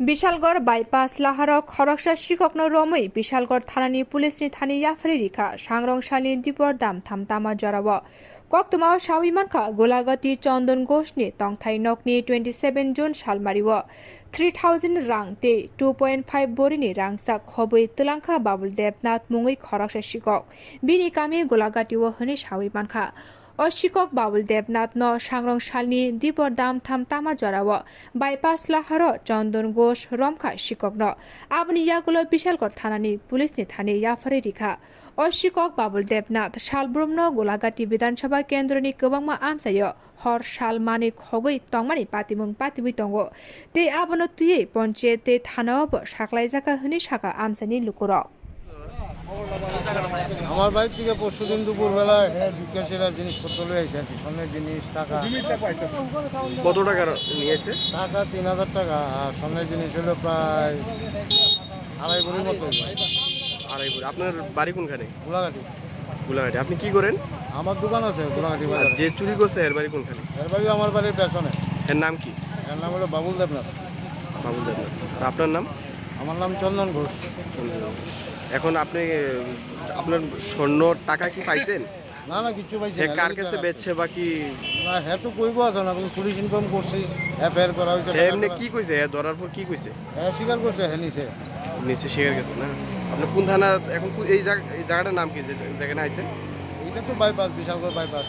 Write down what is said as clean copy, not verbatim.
Bishalgarh bypass लाहार खरकसा सिकक रमै बिशालगढ़ थानानि पुलिसनि थानि याफरी रिखा सांग्रंशालि दीपर दाम थामतामा जराव कक्तुमा साविमानखा गोलागति चन्दन घोषनि तंथाइ नकनि 27 जुन सालमारिव 3000 रां ते 2.5 बोरिनि रांसा खबै तलांखा बाबुल देबनाथ मुङै खरकसा सिकक बिनि कामे गोलागतिव हने साविमानखा अशिकक बाबुल देबनाथ न सांग्रंशालनि दीपर दाम थामतामा जराव बाईपास लाहार चन्दन घोष रमखा शिकक न आबनि यागुल बिशालगढ़ थानानि पुलिसनि थाने याफरे रिखा अशिकक बाबुल देबनाथ सालब्रुम न गोलागाटी विधानसभा केन्द्रनि गोबांमा आमसायो हर साल माने खगै तंमानि पातिमुं पातिबुइ तंगो ते आबनो तुयै पञ्चायत ते थानाव साखलाई जाका हनि साका आमसानि लुकुर আমার বাড়ি থেকে পরশুদিন দুপুরবেলায় বিকাশেরা জিনিসপত্র লয়ে আইছে আর কি, স্বর্ণের জিনিস, টাকা। কত টাকা নিয়েছে? টাকা 3000 টাকা, আর স্বর্ণের জিনিস হলো প্রায় 2.5 ভরির মতো। 2.5 ভরি। আপনার বাড়ি কোনখানে? গোলাঘাটি। গোলাঘাটি। আপনি কি করেন? আমার দোকান আছে গোলাঘাটি আর বাজারে। যে চুরি করছে এর বাড়ি কোনখানে? এর বাড়ি আমার বাড়ির পেছনে। এর নাম কি? এর নাম হলো বাবুল দেবনাথ। বাবুল দেবনাথ। আর আপনার নাম? আমার নাম চন্দন ঘোষ। এখন আপনি আপনার স্বর্ণ টাকা কি পাইছেন? না না, কিছু পাইছি যে না। কার কাছে বেচছে বা কি? না, হ্যাঁ তো কইব এখন, আমি পুলিশ ইনফর্ম করছি, এফআইআর করা হয়েছে। এমনি কি কইছে? ধরার পর কি কইছে? হ্যাঁ স্বীকার করছে, হ্যাঁ নিছে। নিচে শেয়ার গেছে না? আপনি কোন থানা এখন এই জায়গাটার নাম কি যেখানে আইছেন? এটা তো বাইপাস, বিশালগড় বাইপাস।